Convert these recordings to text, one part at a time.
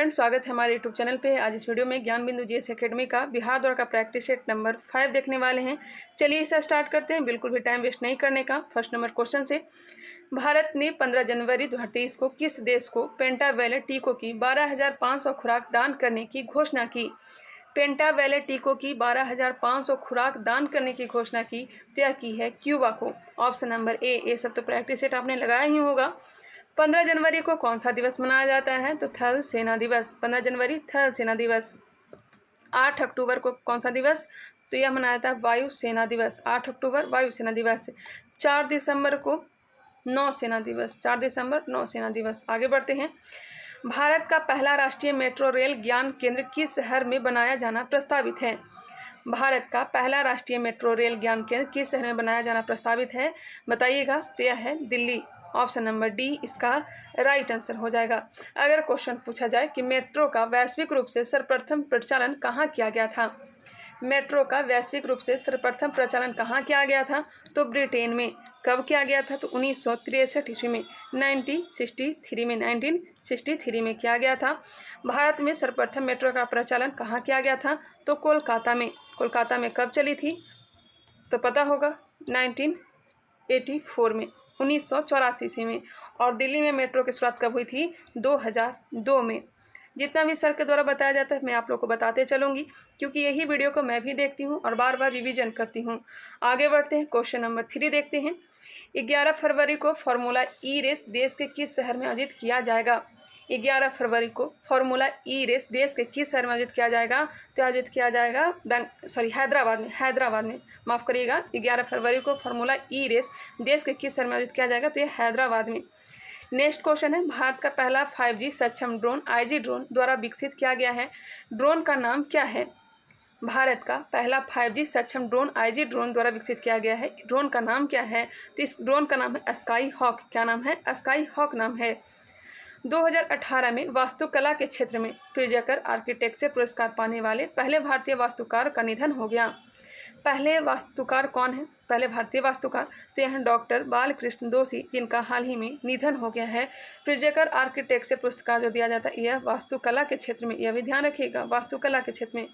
Friends, स्वागत है हमारे यूट्यूब चैनल पे। आज इस वीडियो में ज्ञान बिंदु जीएस एकेडमी का बिहार दौर का प्रैक्टिस सेट नंबर 5 देखने वाले हैं। चलिए इसे स्टार्ट करते हैं, बिल्कुल भी टाइम वेस्ट नहीं करने का। फर्स्ट नंबर क्वेश्चन से, भारत ने 15 जनवरी 2023 को किस देश को पेंटावेलेट टीकों की 12,500 खुराक दान करने की घोषणा की? पेंटावेलेट टीकों की 12,500 खुराक दान करने की घोषणा की तय की है क्यूबा को। ऑप्शन नंबर ए। ये सब तो प्रैक्टिस सेट आपने लगाया ही होगा। 15 जनवरी को कौन सा दिवस मनाया जाता है? तो थल सेना दिवस। 15 जनवरी थल सेना दिवस। 8 अक्टूबर को कौन सा दिवस? तो यह मनाया जाता है वायु सेना दिवस। 8 अक्टूबर वायु सेना दिवस। 4 दिसंबर को नौसेना दिवस। 4 दिसंबर नौसेना दिवस। आगे बढ़ते हैं। भारत का पहला राष्ट्रीय मेट्रो रेल ज्ञान केंद्र किस शहर में बनाया जाना प्रस्तावित है? भारत का पहला राष्ट्रीय मेट्रो रेल ज्ञान केंद्र किस शहर में बनाया जाना प्रस्तावित है? बताइएगा। तो यह है दिल्ली। ऑप्शन नंबर डी इसका राइट आंसर हो जाएगा। अगर क्वेश्चन पूछा जाए कि मेट्रो का वैश्विक रूप से सर्वप्रथम प्रचलन कहाँ किया गया था? मेट्रो का वैश्विक रूप से सर्वप्रथम प्रचलन कहाँ किया गया था? तो ब्रिटेन में। कब किया गया था? तो 1963 ईस्वी में, 1963 में किया गया था। भारत में सर्वप्रथम मेट्रो का प्रचलन कहाँ किया गया था? तो कोलकाता में। कोलकाता में कब चली थी? तो पता होगा 1984 में, 1984 ईस्वी में। और दिल्ली में मेट्रो की शुरुआत कब हुई थी? 2002 में। जितना भी सर के द्वारा बताया जाता है मैं आप लोग को बताते चलूँगी, क्योंकि यही वीडियो को मैं भी देखती हूँ और बार बार रिवीजन करती हूँ। आगे बढ़ते हैं, क्वेश्चन नंबर 3 देखते हैं। 11 फरवरी को फार्मूला ई रेस देश के किस शहर में आयोजित किया जाएगा? 11 फरवरी को फार्मूला ई रेस देश के किस शहर में आयोजित किया जाएगा? तो आयोजित किया जाएगा हैदराबाद में। माफ़ करिएगा, 11 फरवरी को फार्मूला ई रेस देश के किस शहर में आयोजित किया जाएगा? तो यह हैदराबाद में। नेक्स्ट क्वेश्चन है, भारत का पहला 5G सक्षम ड्रोन आईजी ड्रोन द्वारा विकसित किया गया है। ड्रोन का नाम क्या है? भारत का पहला 5G सक्षम ड्रोन आईजी ड्रोन द्वारा विकसित किया गया है। ड्रोन का नाम क्या है? तो इस ड्रोन का नाम है स्काई हॉक। क्या नाम है? स्काई हॉक नाम है। 2018 में वास्तुकला के क्षेत्र में प्रिजकर आर्किटेक्चर पुरस्कार पाने वाले पहले भारतीय वास्तुकार का निधन हो गया। पहले वास्तुकार कौन है? पहले भारतीय वास्तुकार तो यह डॉक्टर बालकृष्ण दोषी, जिनका हाल ही में निधन हो गया है। प्रिजकर आर्किटेक्चर पुरस्कार जो दिया जाता है यह वास्तुकला के क्षेत्र में, यह भी ध्यान रखिएगा, वास्तुकला के क्षेत्र में।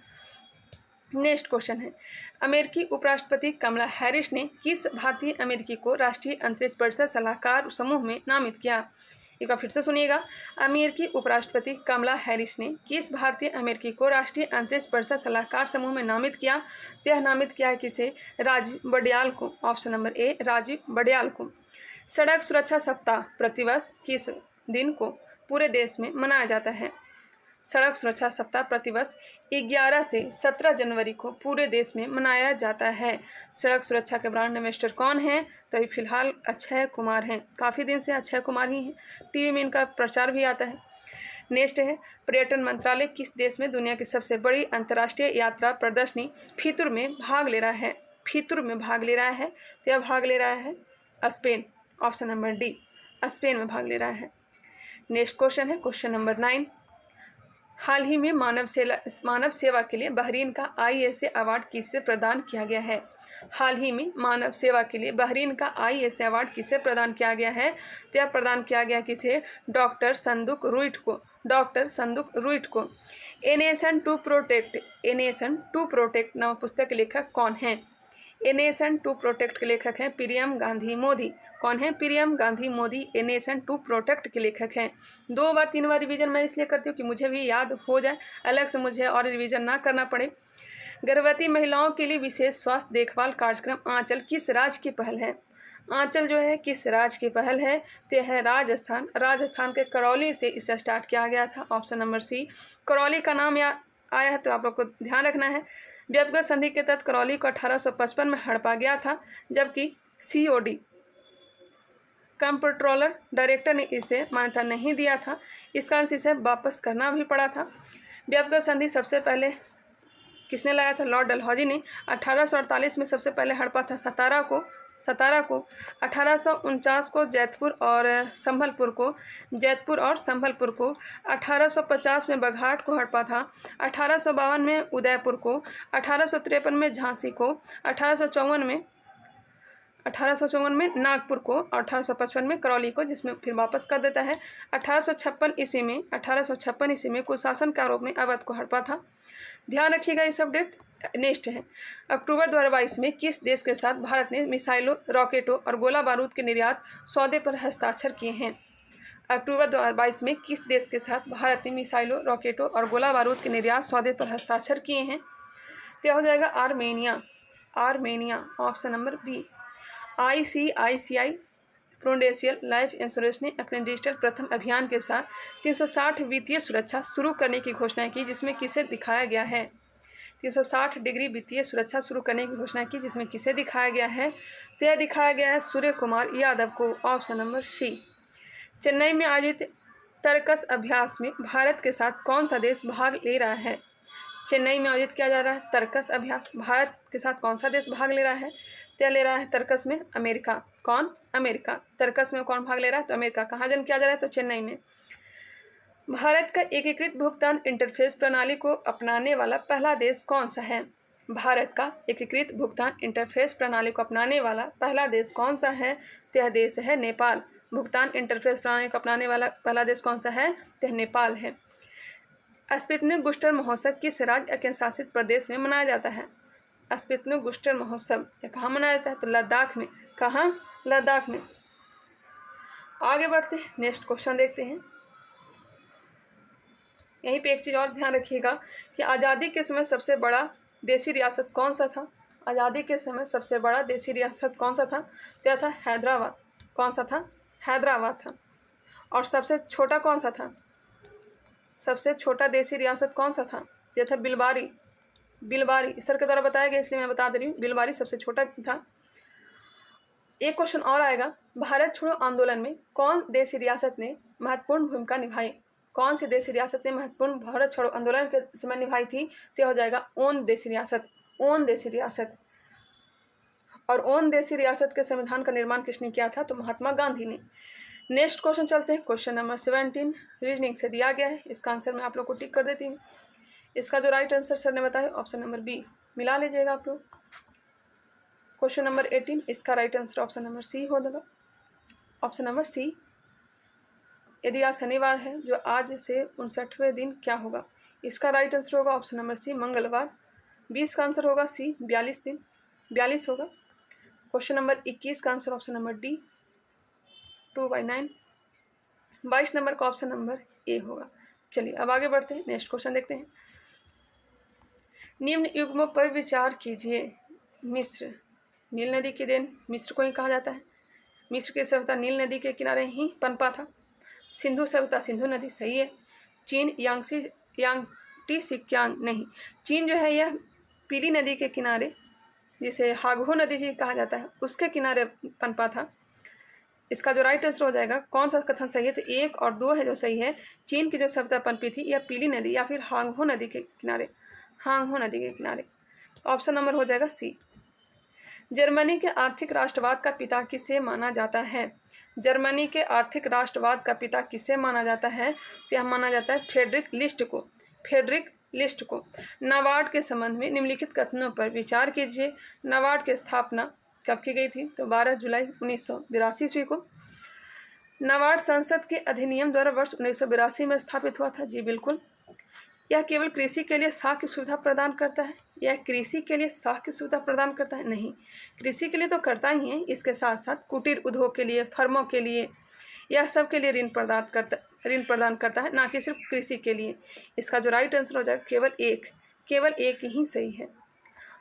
नेक्स्ट क्वेश्चन है, अमेरिकी उपराष्ट्रपति कमला हैरिस ने किस भारतीय अमेरिकी को राष्ट्रीय अंतरिक्ष परिषद सलाहकार समूह में नामित किया? एक बार फिर से सुनिएगा। अमेरिकी उपराष्ट्रपति कमला हैरिस ने किस भारतीय अमेरिकी को राष्ट्रीय अंतरिक्ष परिषद सलाहकार समूह में नामित किया? तो यह नामित किया है किसे? राजीव बड़याल को। ऑप्शन नंबर ए राजीव बड़याल को। सड़क सुरक्षा सप्ताह प्रतिवर्ष किस दिन को पूरे देश में मनाया जाता है? सड़क सुरक्षा सप्ताह प्रतिवर्ष 11 से 17 जनवरी को पूरे देश में मनाया जाता है। सड़क सुरक्षा के ब्रांड एम्बेसडर कौन हैं? तो अभी फिलहाल अक्षय कुमार हैं। काफ़ी दिन से अक्षय कुमार ही हैं। टीवी में इनका प्रचार भी आता है। नेक्स्ट है, पर्यटन मंत्रालय किस देश में दुनिया की सबसे बड़ी अंतर्राष्ट्रीय यात्रा प्रदर्शनी फितुर में भाग ले रहा है? फितुर में भाग ले रहा है तो यह भाग ले रहा है Spain. Option number D Spain में भाग ले रहा है। नेक्स्ट क्वेश्चन है, क्वेश्चन नंबर 9। हाल ही में मानव सेवा के लिए बहरीन का ISA अवार्ड किसे प्रदान किया गया है? हाल ही में मानव सेवा के लिए बहरीन का ISA अवार्ड किसे प्रदान किया गया है? तो यह प्रदान किया गया किसे? डॉक्टर संदुक रुइट को। डॉक्टर संदुक रुइट को। ए नेशन टू प्रोटेक्ट नामक पुस्तक के लेखक कौन हैं? ए नेशन टू प्रोटेक्ट के लेखक हैं प्रियम गांधी मोदी। कौन है? Priyam Gandhi Modi a nation to protect के लेखक हैं। 2 बार 3 बार रिवीजन मैं इसलिए करती हूँ कि मुझे भी याद हो जाए, अलग से मुझे और रिवीजन ना करना पड़े। गर्भवती महिलाओं के लिए विशेष स्वास्थ्य देखभाल कार्यक्रम आंचल किस राज्य की पहल है? आंचल जो है किस राज्य की पहल है? तो यह है राजस्थान। राजस्थान के करौली से इसे स्टार्ट किया गया था। ऑप्शन नंबर सी। करौली का नाम आया है तो आप लोग को ध्यान रखना है। व्यवगत संधि के तहत करौली को 1855 में हड़पा गया था, जबकि COD कंप्ट्रोलर डायरेक्टर ने इसे मान्यता नहीं दिया था। इस कारण से इसे वापस करना भी पड़ा था। व्यवगत संधि सबसे पहले किसने लाया था? लॉर्ड डलहौजी ने। 1848 में सबसे पहले हड़पा था सतारा को। 1849 को जैतपुर और संभलपुर को। 1850 में बघाट को हड़पा था। 1852 में उदयपुर को। 1853 में झांसी को। 1854 में 1854 में नागपुर को और 1855 में करौली को, जिसमें फिर वापस कर देता है। 1856 ईस्वी में कुशासन के आरोप में अवध को हड़पा था। ध्यान रखिएगा इस अपडेट। नेक्स्ट है, अक्टूबर 2022 में किस देश के साथ भारत ने मिसाइलों, रॉकेटों और गोला बारूद के निर्यात सौदे पर हस्ताक्षर किए हैं? अक्टूबर 2022 में किस देश के साथ भारत ने मिसाइलों, रॉकेटों और गोला बारूद के निर्यात सौदे पर हस्ताक्षर किए हैं? तो हो जाएगा Armenia, option number B. ICICI Prudential Life Insurance ने अपने डिजिटल प्रथम अभियान के साथ 360 वित्तीय सुरक्षा शुरू करने की घोषणा की, जिसमें किसे दिखाया गया है? 360 डिग्री वित्तीय सुरक्षा शुरू करने की घोषणा की, जिसमें किसे दिखाया गया है? तो यह दिखाया गया है सूर्य कुमार यादव को, ऑप्शन नंबर सी। चेन्नई में आयोजित तर्कस अभ्यास में भारत के साथ कौन सा देश भाग ले रहा है? चेन्नई में आयोजित किया जा रहा है तर्कस अभ्यास, भारत के साथ कौन सा देश भाग ले रहा है? तो ले रहा है तर्कस में अमेरिका। कौन? अमेरिका। तर्कस में कौन भाग ले रहा है? तो अमेरिका। कहाँ जन किया जा रहा है? तो चेन्नई में। भारत का एकीकृत भुगतान इंटरफेस प्रणाली को अपनाने वाला पहला देश कौन सा है? भारत का एकीकृत भुगतान इंटरफेस प्रणाली को अपनाने वाला पहला देश कौन सा है? तो यह देश है नेपाल। भुगतान इंटरफेस प्रणाली को अपनाने वाला पहला देश कौन सा है? तो यह नेपाल है। स्पुतनिक बूस्टर महोत्सव किस राज्य केंद्र शासित प्रदेश में मनाया जाता है? स्पुतनिक बूस्टर महोत्सव यह कहाँ मनाया जाता है? तो लद्दाख में। कहाँ? लद्दाख में। आगे बढ़ते हैं, नेक्स्ट क्वेश्चन देखते हैं। यहीं पे एक चीज़ और ध्यान रखिएगा कि आज़ादी के समय सबसे बड़ा देसी रियासत कौन सा था? आज़ादी के समय सबसे बड़ा देसी रियासत कौन सा था? तो यह था हैदराबाद। कौन सा था? हैदराबाद था। और सबसे छोटा कौन सा था? सबसे छोटा देसी रियासत कौन सा था? यह था बिलबारी। सर के द्वारा बताया गया, इसलिए मैं बता दे रही हूँ, बिलबारी सबसे छोटा था। एक क्वेश्चन और आएगा, भारत छोड़ो आंदोलन में कौन देसी रियासत ने महत्वपूर्ण भूमिका निभाई? कौन सी देसी रियासत ने महत्वपूर्ण भारत छोड़ो आंदोलन के समय निभाई थी? तो हो जाएगा ओन देसी रियासत। और ओन देसी रियासत के संविधान का निर्माण किसने किया था? तो महात्मा गांधी ने। नेक्स्ट क्वेश्चन चलते हैं। क्वेश्चन नंबर 17 रीजनिंग से दिया गया है। इसका आंसर मैं आप लोग को टिक कर देती हूँ। इसका जो राइट आंसर सर ने बताया ऑप्शन नंबर बी, मिला लीजिएगा आप लोग। क्वेश्चन नंबर 18 इसका right answer option number C होगा। Option number C. यदि आज शनिवार है, जो आज से 59वें दिन क्या होगा? इसका राइट आंसर होगा ऑप्शन नंबर सी, मंगलवार। 20 का आंसर होगा सी, 42 दिन, 42 होगा। क्वेश्चन नंबर 21 का answer option number D, 2/9। 22 number का ऑप्शन नंबर ए होगा। चलिए अब आगे बढ़ते हैं, नेक्स्ट क्वेश्चन देखते हैं। निम्न युग्मों पर विचार कीजिए। मिस्र, नील नदी की देन मिस्र को ही कहा जाता है। मिस्र की सभ्यता नील नदी के किनारे ही पनपा था। सिंधु सभ्यता सिंधु नदी, सही है। चीन यांगटी सिक्यांग नहीं, चीन जो है यह पीली नदी के किनारे, जिसे हागहो नदी भी कहा जाता है, उसके किनारे पनपा था। इसका जो राइट आंसर हो जाएगा, कौन सा कथन सही है? तो 1 और 2 है जो सही है। चीन की जो सभ्यता पनपी थी यह पीली नदी या फिर हांगहो नदी के किनारे, ऑप्शन नंबर हो जाएगा सी। जर्मनी के आर्थिक राष्ट्रवाद का पिता किसे माना जाता है? जर्मनी के आर्थिक राष्ट्रवाद का पिता किसे माना जाता है? तो यह माना जाता है फ्रेडरिक लिस्ट को। नाबार्ड के संबंध में निम्नलिखित कथनों पर विचार कीजिए। नाबार्ड की स्थापना कब की गई थी? तो 12 जुलाई 1982 ईस्वी को। नाबार्ड संसद के अधिनियम द्वारा वर्ष 1982 में स्थापित हुआ था। जी बिल्कुल। यह केवल कृषि के लिए साख की सुविधा प्रदान करता है? नहीं, कृषि के लिए तो करता ही है, इसके साथ साथ कुटीर उद्योग के लिए, फर्मों के लिए, यह सब के लिए ऋण प्रदान करता है, ना कि सिर्फ कृषि के लिए। इसका जो राइट आंसर हो जाएगा केवल एक ही सही है।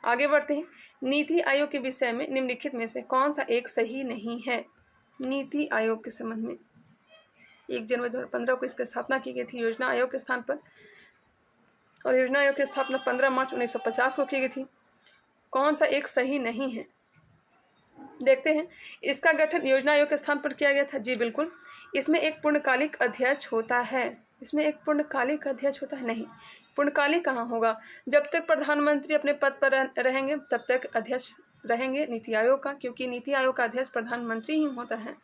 आगे बढ़ते हैं। नीति आयोग के विषय में निम्नलिखित में से कौन सा एक सही नहीं है? नीति आयोग के संबंध में 1 जनवरी 2015 को इसकी स्थापना की गई थी योजना आयोग के स्थान पर, और योजना आयोग की स्थापना 15 मार्च 1950 को की गई थी। कौन सा एक सही नहीं है? देखते हैं। इसका गठन योजना आयोग के स्थान पर किया गया था। जी बिल्कुल। इसमें एक पूर्णकालिक अध्यक्ष होता है। नहीं, पूर्णकालिक कहाँ होगा? जब तक प्रधानमंत्री अपने पद पर रहेंगे तब तक अध्यक्ष रहेंगे नीति आयोग का, क्योंकि नीति आयोग का अध्यक्ष प्रधानमंत्री ही होता है।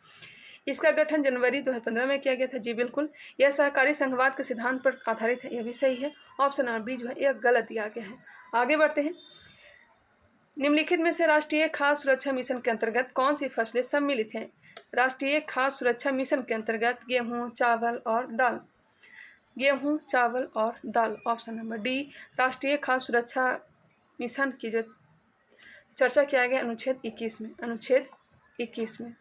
इसका गठन जनवरी 2015 में किया गया था। जी बिल्कुल। यह सहकारी संघवाद के सिद्धांत पर आधारित है। यह भी सही है। ऑप्शन नंबर बी जो है यह गलत दिया गया है। आगे बढ़ते हैं। निम्नलिखित में से राष्ट्रीय खाद्य सुरक्षा मिशन के अंतर्गत कौन सी फसलें सम्मिलित हैं? राष्ट्रीय खाद्य सुरक्षा मिशन के अंतर्गत गेहूं, चावल और दाल। गेहूं, चावल और दाल। Option number D. राष्ट्रीय खाद्य सुरक्षा मिशन की जो चर्चा किया गया अनुच्छेद 21 में। अनुच्छेद 21 में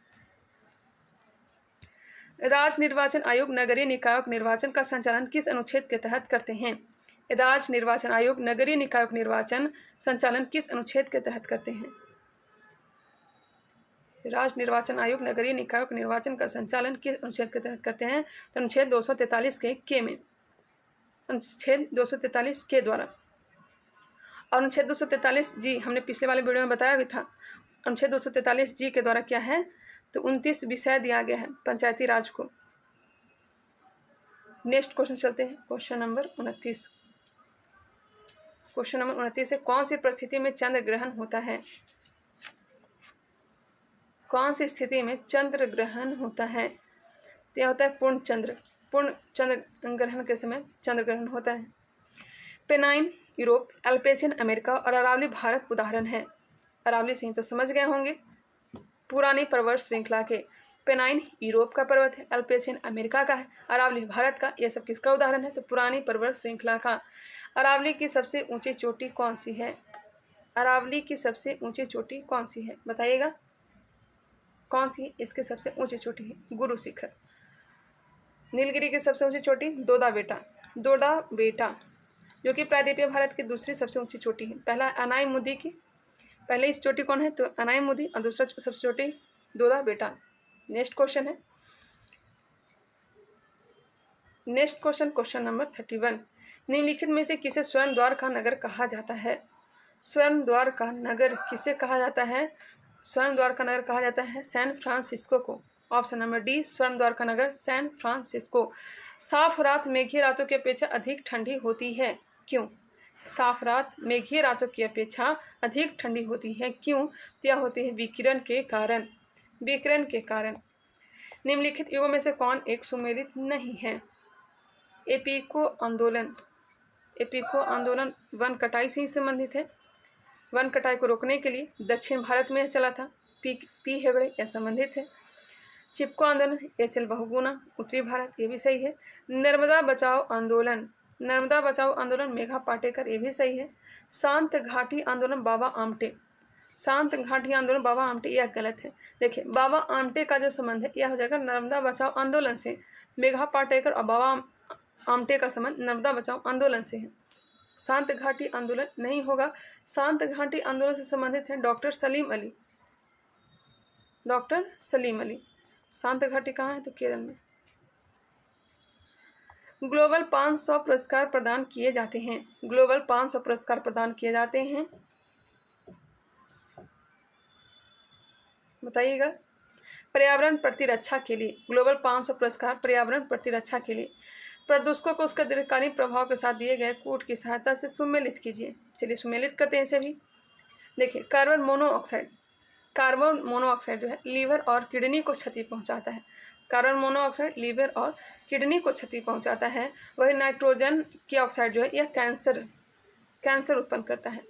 राज्य निर्वाचन आयोग नगरीय निकायों के निर्वाचन का संचालन किस अनुच्छेद के तहत करते हैं? राज्य निर्वाचन आयोग नगरीय निकायों के निर्वाचन संचालन किस अनुच्छेद के तहत करते हैं? राज्य निर्वाचन आयोग नगरीय निकायों के निर्वाचन का संचालन किस अनुच्छेद के तहत करते हैं? तो अनुच्छेद 243 के में। अनुच्छेद 243 के द्वारा। और अनुच्छेद 243 जी हमने पिछले वाले वीडियो में बताया भी था। अनुच्छेद 243 जी के द्वारा क्या है? तो 29 विषय दिया गया है पंचायती राज को। नेक्स्ट क्वेश्चन चलते हैं। Question number 29। क्वेश्चन नंबर 29 है, कौन सी परिस्थिति में चंद्र ग्रहण होता है? कौन सी स्थिति में चंद्र ग्रहण होता है? तो यह होता है पूर्ण चंद्र ग्रहण के समय चंद्र ग्रहण होता है। पेनाइन यूरोप, एल्पेशियन अमेरिका और अरावली भारत उदाहरण है। अरावली से ही तो समझ गए होंगे। पुरानी पर्वत श्रृंखला के पेनाइन यूरोप का पर्वत है, एल्पेशियन अमेरिका का है, अरावली भारत का। यह सब किसका उदाहरण है? तो पुरानी पर्वत श्रृंखला का। अरावली की सबसे ऊंची चोटी कौन सी है? अरावली की सबसे ऊंची चोटी कौन सी है? बताइएगा कौन सी इसकी सबसे ऊंची चोटी है? गुरु शिखर। नीलगिरी की सबसे ऊंची चोटी दोदा बेटा जो कि प्रायद्वीपीय भारत की दूसरी सबसे ऊंची चोटी है। पहला अनाई मुदी की, पहले इस चोटी कौन है? तो अनाई मुदी, और दूसरा सबसे चोटी दोदा बेटा। नेक्स्ट क्वेश्चन है। Next question, question number 31। निम्नलिखित में से किसे स्वर्ण द्वार का नगर कहा जाता है? स्वर्ण द्वार का नगर किसे कहा जाता है? स्वर्ण द्वार का नगर कहा जाता है सैन फ्रांसिस्को को। ऑप्शन नंबर डी, स्वर्ण द्वार का नगर सैन फ्रांसिस्को। साफ रात मेघीय रातों की अपेक्षा अधिक ठंडी होती है, क्यों? साफ रात मेघीय रातों की अपेक्षा अधिक ठंडी होती है, क्यों? यह होती है विकिरण के कारण। विकिरण के कारण। निम्नलिखित युगों में से कौन एक सुमेलित नहीं है? एपिको आंदोलन। एपिको आंदोलन वन कटाई से ही संबंधित है। वन कटाई को रोकने के लिए दक्षिण भारत में चला था। पी हेगड़े यह संबंधित है। चिपको आंदोलन एच.एल. बहुगुणा उत्तरी भारत, ये भी सही है। नर्मदा बचाओ आंदोलन मेघा पाटेकर, ये भी सही है। शांत घाटी आंदोलन बाबा आमटे, यह गलत है। देखिए बाबा आमटे का जो संबंध है यह हो जाएगा नर्मदा बचाओ आंदोलन से। मेघा पाटेकर और बाबा आमटे का संबंध नर्मदा बचाओ आंदोलन से है। शांत घाटी आंदोलन नहीं होगा। शांत घाटी आंदोलन से संबंधित है डॉक्टर सलीम अली। शांत घाटी कहाँ है? तो केरल में। ग्लोबल 500 पुरस्कार प्रदान किए जाते हैं। ग्लोबल 500 पुरस्कार प्रदान किए जाते हैं, बताइएगा। पर्यावरण प्रतिरक्षा के लिए ग्लोबल 500 पुरस्कार पर्यावरण प्रतिरक्षा के लिए प्रदूषकों को उसके दीर्घकालीन प्रभाव के साथ दिए गए कूट की सहायता से सुमेलित कीजिए। चलिए सुमेलित करते हैं इसे भी। देखिए कार्बन मोनोऑक्साइड जो है लीवर और किडनी को क्षति पहुंचाता है। कार्बन मोनोऑक्साइड लीवर और किडनी को क्षति पहुंचाता है। वही नाइट्रोजन की ऑक्साइड जो है यह कैंसर उत्पन्न करता है।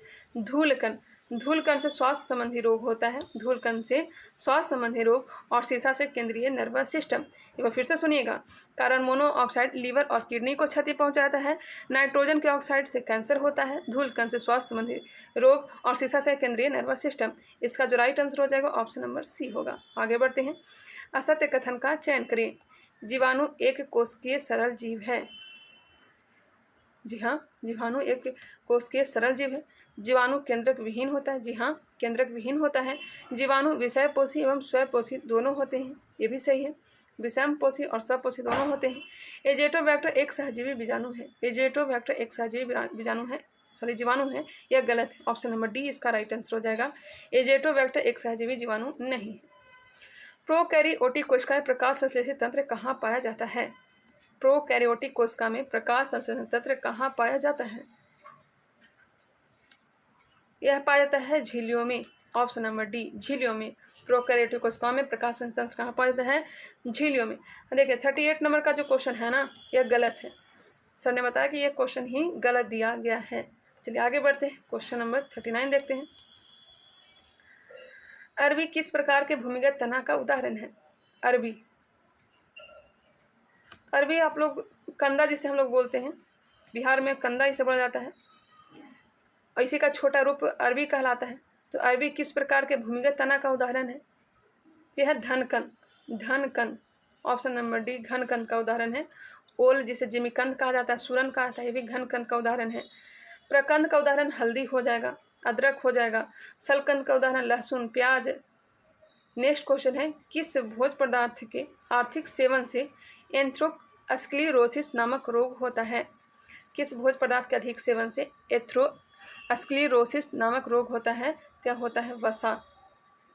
धूलकण से स्वास्थ्य संबंधी रोग होता है। धूलकण से स्वास्थ्य संबंधी रोग और शीशा से केंद्रीय नर्वस सिस्टम। एक बार फिर से सुनिएगा। कार्बन मोनोऑक्साइड लीवर और किडनी को क्षति पहुंचाता है। नाइट्रोजन के ऑक्साइड से कैंसर होता है। धूलकण से स्वास्थ्य संबंधी रोग और शीशा से केंद्रीय नर्वस सिस्टम। इसका जो राइट आंसर हो जाएगा ऑप्शन नंबर सी होगा। आगे बढ़ते हैं। असत्य कथन का चयन करें। जीवाणु एक कोशिकीय सरल जीव है। जी हाँ, जीवाणु एक कोशिकीय सरल जीव है। जीवाणु केंद्रक विहीन होता है। जी हाँ, केंद्रक विहीन होता है। जीवाणु विषयपोषी एवं स्वपोषी दोनों होते हैं, ये भी सही है। विषमपोषी और स्वपोषी दोनों होते हैं। एजेटोबैक्टर एक सहजीवी बीजाणु है। एजेटोबैक्टर एक सहजीवी जीवाणु है, यह गलत है। ऑप्शन नंबर डी इसका राइट आंसर हो जाएगा। एजेटोबैक्टर एक सहजीवी जीवाणु नहीं है। प्रोकैरियोटिक कोशिकाएं प्रकाश संश्लेषित तंत्र कहाँ पाया जाता है? प्रोकैरियोटिक कोशिका में प्रकाश संश्लेषण तंत्र कहाँ पाया जाता है? यह पाया जाता है झिल्लियों में। ऑप्शन नंबर डी झिल्लियों में। प्रोकैरियोटिक कोशिकाओं में प्रकाश संश्लेषण तंत्र कहाँ पाया जाता है? झिल्लियों में। देखिए 38 नंबर का जो क्वेश्चन है ना, यह गलत है। सर ने बताया कि यह क्वेश्चन ही गलत दिया गया है। चलिए आगे बढ़ते हैं। क्वेश्चन नंबर 39 देखते हैं। अरबी किस प्रकार के भूमिगत तना का उदाहरण है? अरबी अरबी आप लोग कंदा जिसे हम लोग बोलते हैं, बिहार में कंदा इसे बोला जाता है और इसी का छोटा रूप अरबी कहलाता है। तो अरबी किस प्रकार के भूमिगत तना का उदाहरण है? यह है धनकन। धनकन ऑप्शन नंबर डी घनकंद का उदाहरण है। ओल जिसे जिमीकंद कहा जाता है, सूरन कहा जाता है, ये भी घनकंद का उदाहरण है। प्रकंद का उदाहरण हल्दी हो जाएगा, अदरक हो जाएगा। सलकंद का उदाहरण लहसुन, प्याज। नेक्स्ट क्वेश्चन है, किस भोज्य पदार्थ के आर्थिक सेवन से एंथ्रोस्क्लेरोसिस नामक रोग होता है? किस भोज्य पदार्थ के अधिक सेवन से एंथ्रोस्क्लेरोसिस नामक रोग होता है? क्या होता है? वसा।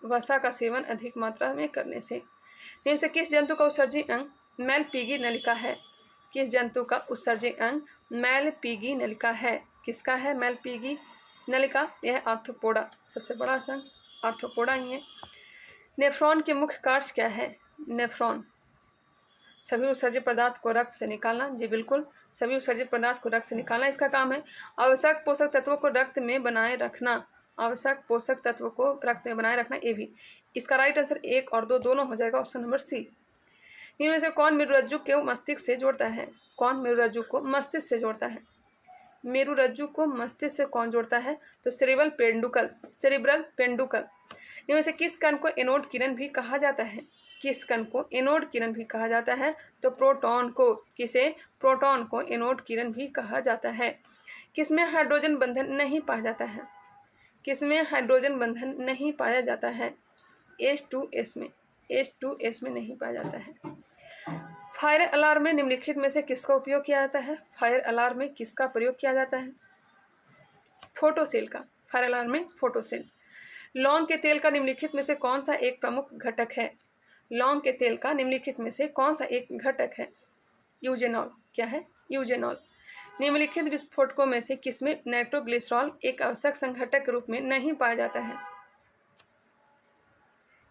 वसा का सेवन अधिक मात्रा में करने से। निम्न से किस जंतु का उत्सर्जी अंग मैलपीगी नलिका है? किस जंतु का उत्सर्जी अंग मैलपीगी नलिका है? किसका है मैलपीगी नलिका? यह आर्थ्रोपोडा, सबसे बड़ा संघ आर्थ्रोपोडा ही है। नेफ्रॉन के मुख्य कार्य क्या है? नेफ्रॉन सभी उत्सर्जित पदार्थ को रक्त से निकालना। जी बिल्कुल, सभी उत्सर्जित पदार्थ को रक्त से निकालना इसका काम है। आवश्यक पोषक तत्वों को रक्त में बनाए रखना। आवश्यक पोषक तत्वों को रक्त में बनाए रखना, ये भी। इसका राइट आंसर 1 और 2 दोनों हो जाएगा, ऑप्शन नंबर सी। इनमें से कौन मेरुरज्जु को मस्तिष्क से जोड़ता है? कौन मेरुरज्जु को मस्तिष्क से जोड़ता है? मेरुरज्जु को मस्तिष्क से कौन जोड़ता है? तो सेरेब्रल पेंडुकल, सेरेब्रल पेंडुकल। इनमें से किस कण को एनोड किरण भी कहा जाता है? किस कण को एनोड किरण भी कहा जाता है? तो प्रोटॉन को। किसे? प्रोटॉन को एनोड किरण भी कहा जाता है। किसमें हाइड्रोजन बंधन नहीं पाया जाता है? किसमें हाइड्रोजन बंधन नहीं पाया जाता है? H2S में। H2S में नहीं पाया जाता है। फायर अलार्म में निम्नलिखित में से किसका उपयोग किया जाता है? फायर अलार्म में किसका प्रयोग किया जाता है? फोटोसेल का। फायर अलार्म में फोटोसेल। लौंग के तेल का निम्नलिखित में से कौन सा एक प्रमुख घटक है? लौंग के तेल का निम्नलिखित में से कौन सा एक घटक है? यूजेनॉल। क्या है? यूजेनॉल। निम्नलिखित विस्फोटकों में से किसमें नाइट्रोग्लिसरॉल एक आवश्यक संघटक के रूप में नहीं पाया जाता है?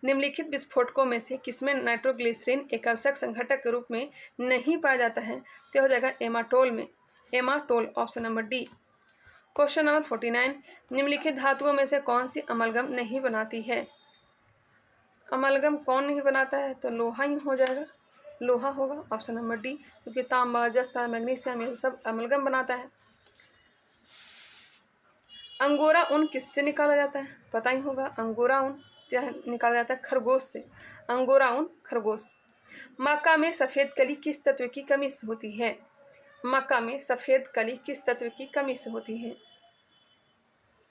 निम्नलिखित विस्फोटकों में से किसमें नाइट्रोग्लिसरीन एक आवश्यक संघटक के रूप में नहीं पाया जाता है? तो हो जाएगा एमाटोल में। Amatol, option number D. Question number 49, निम्नलिखित धातुओं में से कौन सी अमलगम नहीं बनाती है? अमलगम कौन नहीं बनाता है? तो लोहा ही हो जाएगा, लोहा होगा, ऑप्शन नंबर डी। क्योंकि तांबा, जस्ता, मैग्नीशियम ये सब अमलगम बनाता है। अंगोरा ऊन किससे निकाला जाता है? पता ही होगा, अंगोरा ऊन निकाला जाता है खरगोश से। अंगोरा ऊन खरगोश। मक्का में सफ़ेद कली किस तत्व की कमी से होती है? मक्का में सफ़ेद कली किस तत्व की कमी से होती है?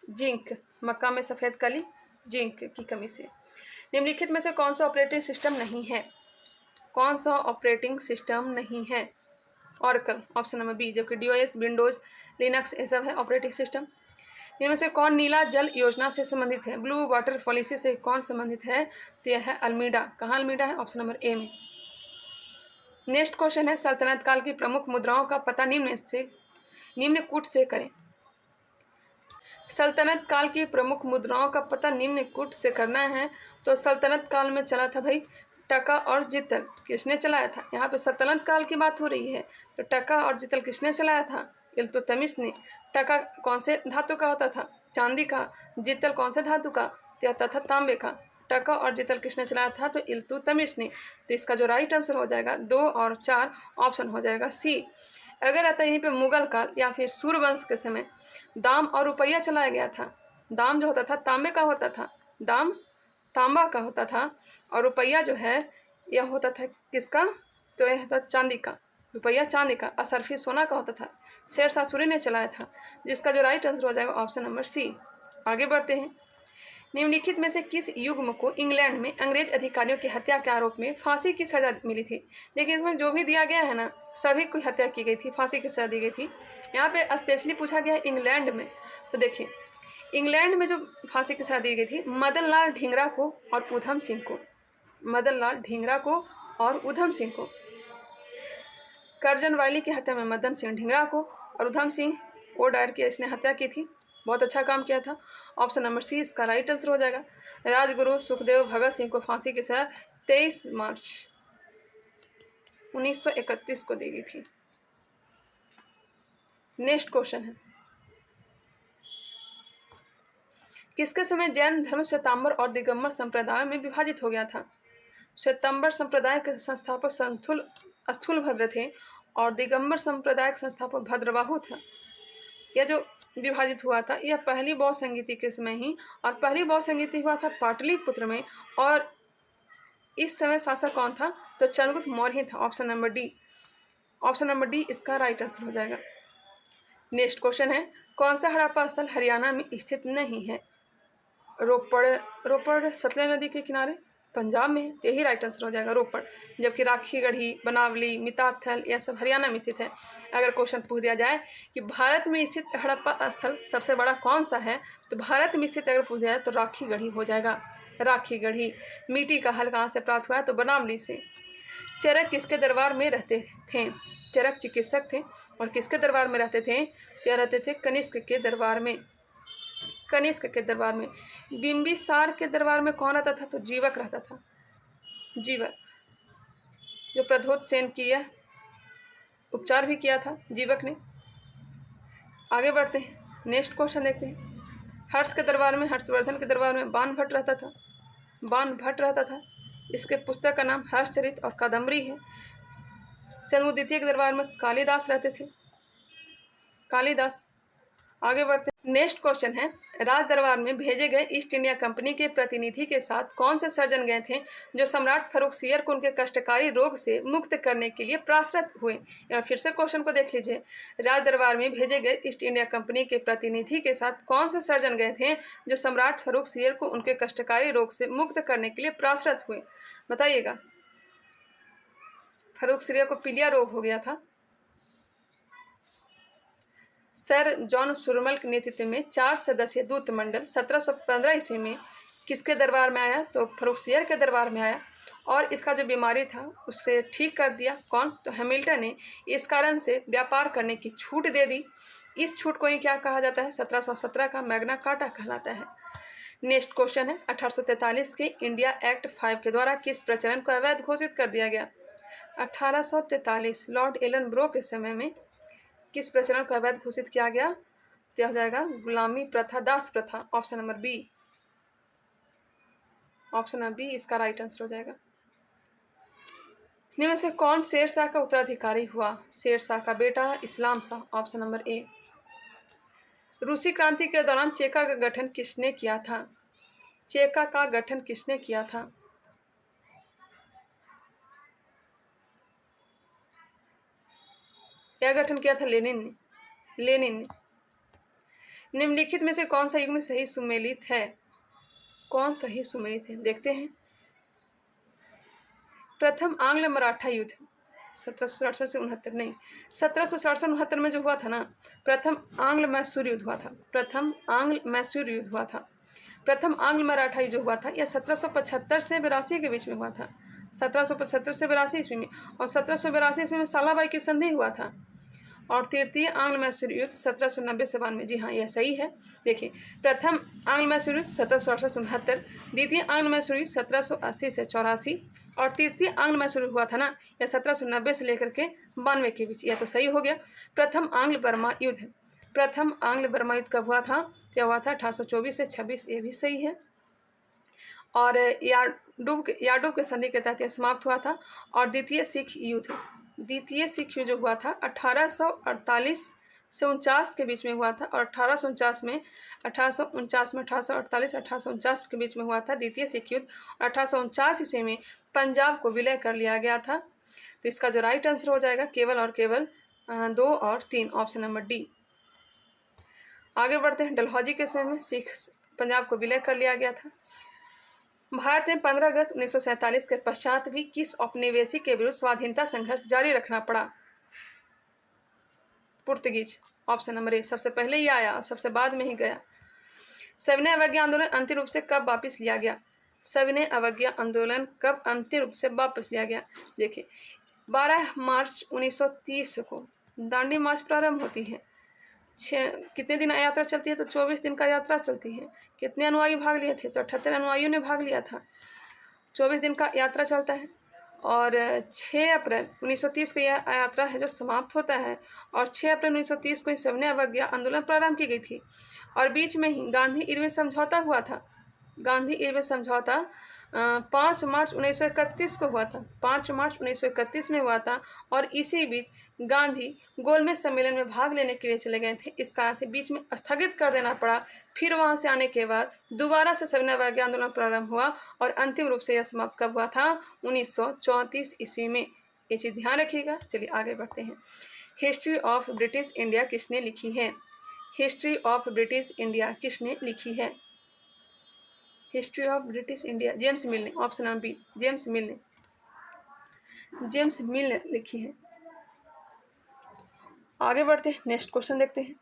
जिंक। मक्का में सफ़ेद कली जिंक की कमी से। निम्नलिखित में से कौन सा ऑपरेटिंग सिस्टम नहीं है? कौन सा ऑपरेटिंग सिस्टम नहीं है? Oracle, option number B. जबकि डीओएस, विंडोज, लिनक्स ये सब है ऑपरेटिंग सिस्टम। इनमें से कौन नीला जल योजना से संबंधित है? ब्लू वाटर पॉलिसी से कौन संबंधित है? तो यह है अल्मीडा। कहाँ अल्मीडा है? ऑप्शन नंबर ए में। नेक्स्ट क्वेश्चन है, सल्तनत काल की प्रमुख मुद्राओं का पता निम्न कूट से करें। सल्तनत काल की प्रमुख मुद्राओं का पता निम्न कूट से करना है। तो सल्तनत काल में चला था भाई टका और जितल। किसने चलाया था? यहाँ पे सल्तनत काल की बात हो रही है, तो टका और जितल किसने चलाया था? इल्तुतमिश ने। टका कौन से धातु का होता था? चांदी का। जितल कौन से धातु का? होता था तांबे का। टका और जितल किसने चलाया था? तो इल्तुतमिश ने। तो इसका जो राइट आंसर हो जाएगा 2 और 4, ऑप्शन हो जाएगा सी। अगर आता यहीं पे मुगल काल या फिर सूर्यवंश के समय दाम और रुपया चलाया गया था। दाम जो होता था तांबे का होता था, दाम तांबा का होता था, और रुपया जो है यह होता था किसका? तो यह होता चांदी का। रुपया चांदी का। असरफी सोना का होता था। शेरशाह सूरी ने चलाया था, जिसका जो राइट आंसर हो जाएगा ऑप्शन नंबर सी। आगे बढ़ते हैं। निम्नलिखित में से किस युग्म को इंग्लैंड में अंग्रेज अधिकारियों की हत्या के आरोप में फांसी की सजा मिली थी? देखिए इसमें जो भी दिया गया है ना, सभी को हत्या की गई थी, फांसी की सजा दी गई थी। यहाँ पे स्पेशली पूछा गया है इंग्लैंड में। तो देखिए इंग्लैंड में जो फांसी की सजा दी गई थी मदन लाल ढींगरा को और उधम सिंह को। मदन लाल ढींगरा को और उधम सिंह को। करजन वाली की हत्या में मदन सिंह ढींगरा को और उधम सिंह ओडायर की इसने हत्या की थी। बहुत अच्छा काम किया था। ऑप्शन नंबर सी इसका राइट आंसर हो जाएगा। राजगुरु सुखदेव भगत सिंह को फांसी की सजा 23 मार्च 1931 को दी गई थी। नेक्स्ट क्वेश्चन है, किसके समय जैन धर्म श्वेतांबर और दिगंबर संप्रदायों में विभाजित हो गया था? श्वेतांबर संप्रदाय के संस्थापक स्थूलभद्र थे और दिगंबर संप्रदाय के संस्थापक भद्रबाहु था। यह जो विभाजित हुआ था यह पहली बौद्ध संगीति के समय ही, और पहली बौद्ध संगीति हुआ था पाटलिपुत्र में, और इस समय शासक कौन था? तो चंद्रगुप्त मौर्य था। ऑप्शन नंबर डी इसका राइट आंसर हो जाएगा। नेक्स्ट क्वेश्चन है, कौन सा हड़प्पा स्थल हरियाणा में स्थित नहीं है? रोपड़ सतलज नदी के किनारे पंजाब में है, तो यही राइट आंसर हो जाएगा रोपड़। जबकि राखी गढ़ी, बनावली, मिताथल यह सब हरियाणा में स्थित है। अगर क्वेश्चन पूछ दिया जाए कि भारत में स्थित हड़प्पा स्थल सबसे बड़ा कौन सा है, तो भारत में स्थित अगर पूछ दिया जाए तो राखी गढ़ी हो जाएगा। राखी गढ़ी। मिट्टी का हल कहाँ से प्राप्त हुआ है? तो बनावली से। चरक किसके दरबार में रहते थे? चरक चिकित्सक थे और किसके दरबार में रहते थे? तो रहते थे कनिष्क के दरबार में। कनिष्क के दरबार में। बिंबिसार के दरबार में कौन रहता था? तो जीवक रहता था। जीवक, जो प्रद्योत सेन की यह उपचार भी किया था जीवक ने। आगे बढ़ते हैं, नेक्स्ट क्वेश्चन देखते हैं। हर्ष के दरबार में, हर्षवर्धन के दरबार में बाण भट्ट रहता था। बाण भट्ट रहता था। इसके पुस्तक का नाम हर्षचरित और कादम्बरी है। चंद्रगुप्त द्वितीय के दरबार में कालिदास रहते थे। कालिदास। आगे बढ़ते हैं, नेक्स्ट क्वेश्चन है, राज दरबार में भेजे गए ईस्ट इंडिया कंपनी के प्रतिनिधि के साथ कौन से सर्जन गए थे जो सम्राट फर्रुखसियर को उनके कष्टकारी रोग से मुक्त करने के लिए प्रयासरत हुए? या फिर से क्वेश्चन को देख लीजिए। राज दरबार में भेजे गए ईस्ट इंडिया कंपनी के प्रतिनिधि के साथ कौन से सर्जन गए थे जो सम्राट फर्रुखसियर को उनके कष्टकारी रोग से मुक्त करने के लिए प्रयासरत हुए? बताइएगा। फर्रुखसियर को पीलिया रोग हो गया था। सर जॉन सुरमल के नेतृत्व में 4 सदस्यीय दूत मंडल 1715 ईस्वी में किसके दरबार में आया? तो फर्रुखसियर के दरबार में आया, और इसका जो बीमारी था उससे ठीक कर दिया। कौन? तो हैमिल्टन ने इस कारण से व्यापार करने की छूट दे दी। इस छूट को ही क्या कहा जाता है? 1717 का मैग्ना कार्टा कहलाता है। नेक्स्ट क्वेश्चन है, 1843 के इंडिया एक्ट 5 के द्वारा किस प्रचलन को अवैध घोषित कर दिया गया? 1843 लॉर्ड एलन ब्रो के समय में किस प्रचलन को अवैध घोषित किया गया? तो हो जाएगा गुलामी प्रथा, दास प्रथा। ऑप्शन नंबर बी इसका राइट आंसर हो जाएगा। इनमें से कौन शेरशाह का उत्तराधिकारी हुआ? शेरशाह का बेटा Islam Shah. Option number A. रूसी क्रांति के दौरान चेका का गठन किसने किया था? चेका का गठन किसने किया था? क्या गठन किया था? लेनिन ने। निम्नलिखित में से कौन सा युग्म सही सुमेलित है? कौन सही सुमेलित है? देखते हैं। प्रथम आंग्ल मराठा युद्ध 1767 से 69 नहीं, 1767-69 में जो हुआ था ना, प्रथम आंग्ल मैसूर युद्ध हुआ था। प्रथम आंग्ल मराठा युद्ध जो हुआ था यह 1775 से 82 के बीच में हुआ था। 1775 से 82 ईस्वी में, और 1782 ईस्वी में सालाबाई की संधि हुआ था। और तृतीय आंग्ल मैसूर युद्ध 1790 से 92। जी हाँ, यह सही है। देखिए, प्रथम आंग्ल मैसूर युद्ध 1768 से 69, द्वितीय आंग्ल मैसूर युद्ध 1780 से 84, और तृतीय आंग्ल मैसूर हुआ था ना, यह 1790 से लेकर के 92 के बीच। यह तो सही हो गया। प्रथम आंग्ल बर्मा युद्ध कब हुआ था? क्या हुआ था? 1824 से 26। ये भी सही है। और याडूब के संधि के तहत यह समाप्त हुआ था। और द्वितीय सिख युद्ध जो हुआ था 1848 से 49 के बीच में हुआ था, और 1849 में 1848 के बीच में हुआ था द्वितीय सिख युद्ध। और 1849 ईस्वी में पंजाब को विलय कर लिया गया था। तो इसका जो राइट आंसर हो जाएगा केवल और केवल 2 और 3, ऑप्शन नंबर डी। आगे बढ़ते हैं। डलहौजी के समय में पंजाब को विलय कर लिया गया था। भारत में 15 अगस्त 1947 के पश्चात भी किस औपनिवेशिक के विरुद्ध स्वाधीनता संघर्ष जारी रखना पड़ा? पुर्तगीज। ऑप्शन नंबर ए। सबसे पहले ही आया और सबसे बाद में ही गया। सविनय अवज्ञा आंदोलन अंतिम रूप से कब वापस लिया गया? सविनय अवज्ञा आंदोलन कब अंतिम रूप से वापस लिया गया? देखिए, 12 मार्च 1930 को दांडी मार्च प्रारंभ होती है। कितने दिन यात्रा चलती है? तो 24 दिन का यात्रा चलती है। कितने अनुयायी भाग लिए थे? तो 78 अनुयायियों ने भाग लिया था। 24 दिन का यात्रा चलता है, और 6 अप्रैल 1930 को यह यात्रा है जो समाप्त होता है, और 6 अप्रैल 1930 को सविनय अवज्ञा आंदोलन प्रारंभ की गई थी। और बीच में ही गांधी इरविन समझौता हुआ था। गांधी इरविन समझौता 5 मार्च 1931 को हुआ था, 5 मार्च 1931 में हुआ था। और इसी बीच गांधी गोलमेज सम्मेलन में भाग लेने के लिए चले गए थे, इस कारण से बीच में स्थगित कर देना पड़ा। फिर वहां से आने के बाद दोबारा से सविनय अवज्ञा आंदोलन प्रारंभ हुआ और अंतिम रूप से यह समाप्त कब हुआ था? 1934 ईस्वी में। ये चीज़ ध्यान रखिएगा। चलिए आगे बढ़ते हैं। हिस्ट्री ऑफ ब्रिटिश इंडिया किसने लिखी है? हिस्ट्री ऑफ ब्रिटिश इंडिया किसने लिखी है? History of British India James Mill ने, option number B, James Mill ने, जेम्स मिल ने लिखी है। आगे बढ़ते हैं, नेक्स्ट क्वेश्चन देखते हैं।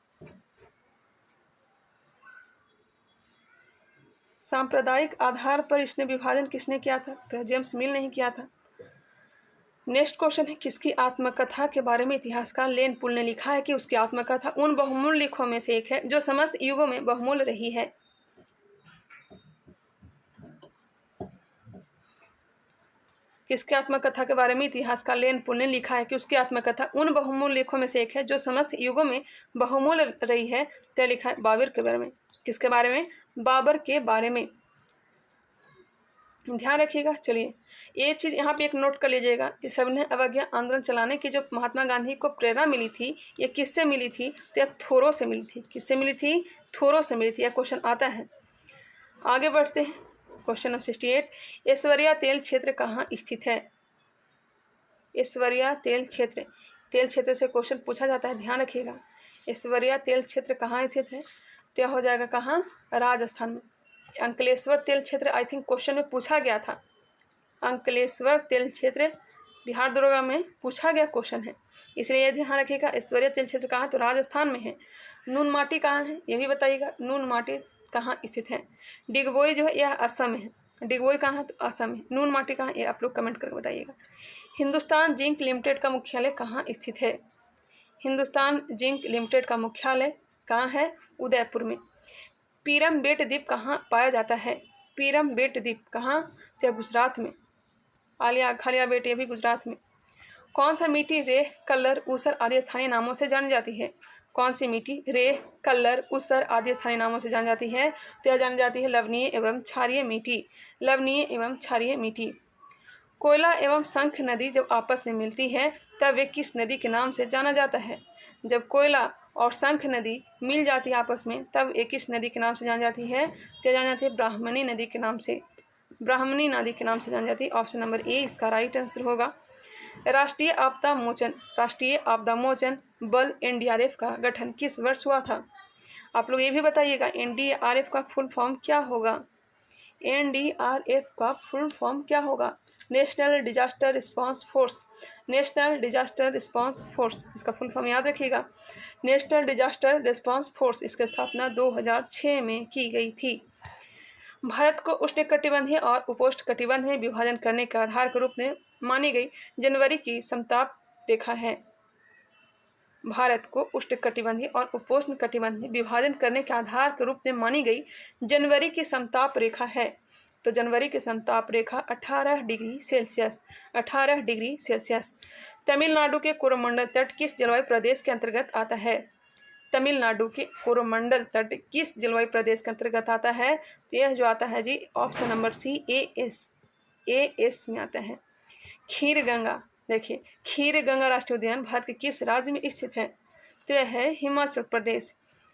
सांप्रदायिक आधार पर इसने विभाजन किसने किया था? तो जेम्स मिल ने ही किया था। नेक्स्ट क्वेश्चन है, किसकी आत्मकथा के बारे में इतिहासकार लेन पुल ने लिखा है कि उसकी आत्मकथा उन बहुमूल्य लेखों में से एक है जो समस्त युगों में बहुमूल्य रही है? किसकी आत्मकथा के बारे में इतिहासकार लेन पुल ने लिखा है कि उसकी आत्मकथा उन बहुमूल्य लेखों में से एक है जो समस्त युगों में बहुमूल्य रही है? तो लिखा है बाबर के बारे में। किसके बारे में? बाबर के बारे में। ध्यान रखिएगा। चलिए ये चीज़ यहाँ पे एक नोट कर लीजिएगा कि सविनय अवज्ञा आंदोलन चलाने की जो महात्मा गांधी को प्रेरणा मिली थी, ये किससे मिली थी? तो यह थोरो से मिली थी। किससे मिली थी? थोरो से मिली थी। यह क्वेश्चन आता है। आगे बढ़ते हैं। क्वेश्चन नंबर 68, ऐश्वर्या तेल क्षेत्र कहाँ स्थित है? ऐश्वर्या तेल क्षेत्र, तेल क्षेत्र से क्वेश्चन पूछा जाता है, ध्यान रखिएगा। ऐश्वर्या तेल क्षेत्र कहाँ स्थित है? तो यह हो जाएगा कहाँ? राजस्थान में। अंकलेश्वर तेल क्षेत्र आई थिंक क्वेश्चन में पूछा गया था। अंकलेश्वर तेल क्षेत्र बिहार दुर्गा में पूछा गया क्वेश्चन है, इसलिए ध्यान रखिएगा। ऐश्वर्या तेल क्षेत्र कहाँ? तो राजस्थान में है। नून माटी कहाँ है? ये भी बताइएगा। नून माटी कहाँ स्थित है? डिगबोई जो है यह असम में है। डिगबोई कहाँ है? तो असम में। नून माटी कहाँ? ये आप लोग कमेंट करके बताइएगा। हिंदुस्तान जिंक लिमिटेड का मुख्यालय कहाँ स्थित है? हिंदुस्तान जिंक लिमिटेड का मुख्यालय कहाँ है? उदयपुर में। पीरमबेट द्वीप कहाँ पाया जाता है? पीरमबेट द्वीप कहाँ? तो गुजरात में। आलिया खालिया बेट ये भी गुजरात में। कौन सा मिट्टी रेह, कल्लर, ऊसर आदि स्थानीय नामों से जानी जाती है? कौन सी मिट्टी रेह, कल्लर, ऊसर आदि स्थानीय नामों से जानी जाती है? तो यह जानी जाती है लवणीय एवं क्षारीय मिट्टी। लवणीय एवं क्षारीय मिट्टी। कोयला एवं शंख नदी जब आपस में मिलती है तब वे किस नदी के नाम से जाना जाता है? जब कोयला और शंख नदी मिल जाती है आपस में तब एक किस नदी के नाम से जानी जाती है? तो जानी जाती है ब्राह्मणी नदी के नाम से। ब्राह्मणी नदी के नाम से जानी जाती है। ऑप्शन नंबर ए इसका राइट आंसर होगा। राष्ट्रीय आपदा मोचन, राष्ट्रीय आपदा मोचन बल एनडीआरएफ का गठन किस वर्ष हुआ था? आप लोग ये भी बताइएगा एनडीआरएफ का फुल फॉर्म क्या होगा? एनडीआरएफ का फुल फॉर्म क्या होगा? National disaster response force. National disaster response force, इसका फुल फॉर्म याद रखिएगा। नेशनल डिजास्टर रिस्पांस फोर्स, इसकी स्थापना 2006 में की गई थी। भारत को उष्णकटिबंधीय और उपोष्णकटिबंध में विभाजन करने के आधार के रूप में मानी गई जनवरी की समताप रेखा है। भारत को उष्णकटिबंधीय और उपोष्णकटिबंध में विभाजन करने के आधार के रूप में मानी गई जनवरी की समताप रेखा है। तो जनवरी की समताप रेखा 18 degree Celsius, 18 degree Celsius. Tamil Nadu के कोरोमंडल तट किस जलवायु प्रदेश के अंतर्गत आता है? तमिलनाडु के कोरोमंडल तट किस जलवायु प्रदेश के अंतर्गत आता है? तो यह जो आता है जी ऑप्शन नंबर सी एएस में आता है। खीर गंगा, देखिए खीर गंगा राष्ट्रीय उद्यान भारत के किस राज्य में स्थित है? तो यह है हिमाचल प्रदेश।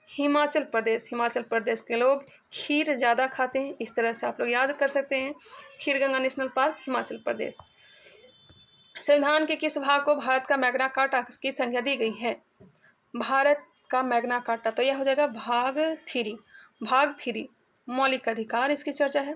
हिमाचल प्रदेश, हिमाचल प्रदेश के लोग खीर ज़्यादा खाते हैं, इस तरह से आप लोग याद कर सकते हैं। खीर गंगा नेशनल पार्क हिमाचल प्रदेश। संविधान के किस भाग को भारत का मैग्ना कार्टा की संज्ञा दी गई है? भारत का मैग्ना कार्टा, तो यह हो जाएगा भाग 3। भाग 3 मौलिक अधिकार इसकी चर्चा है।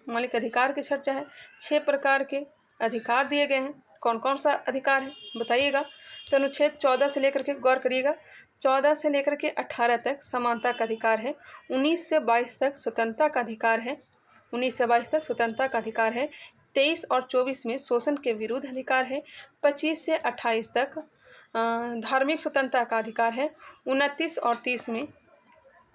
मौलिक अधिकार की चर्चा है। 6 प्रकार के अधिकार दिए गए हैं। कौन कौन सा अधिकार है बताइएगा? तो अनुच्छेद 14 से लेकर के गौर करिएगा, 14 से लेकर के 18 तक समानता का अधिकार है। 19 से 22 तक स्वतंत्रता का अधिकार है। 19 से 22 तक स्वतंत्रता का अधिकार है। 23 और 24 में शोषण के विरुद्ध अधिकार है। 25 से 28 तक धार्मिक स्वतंत्रता का अधिकार है। 29 और 30 में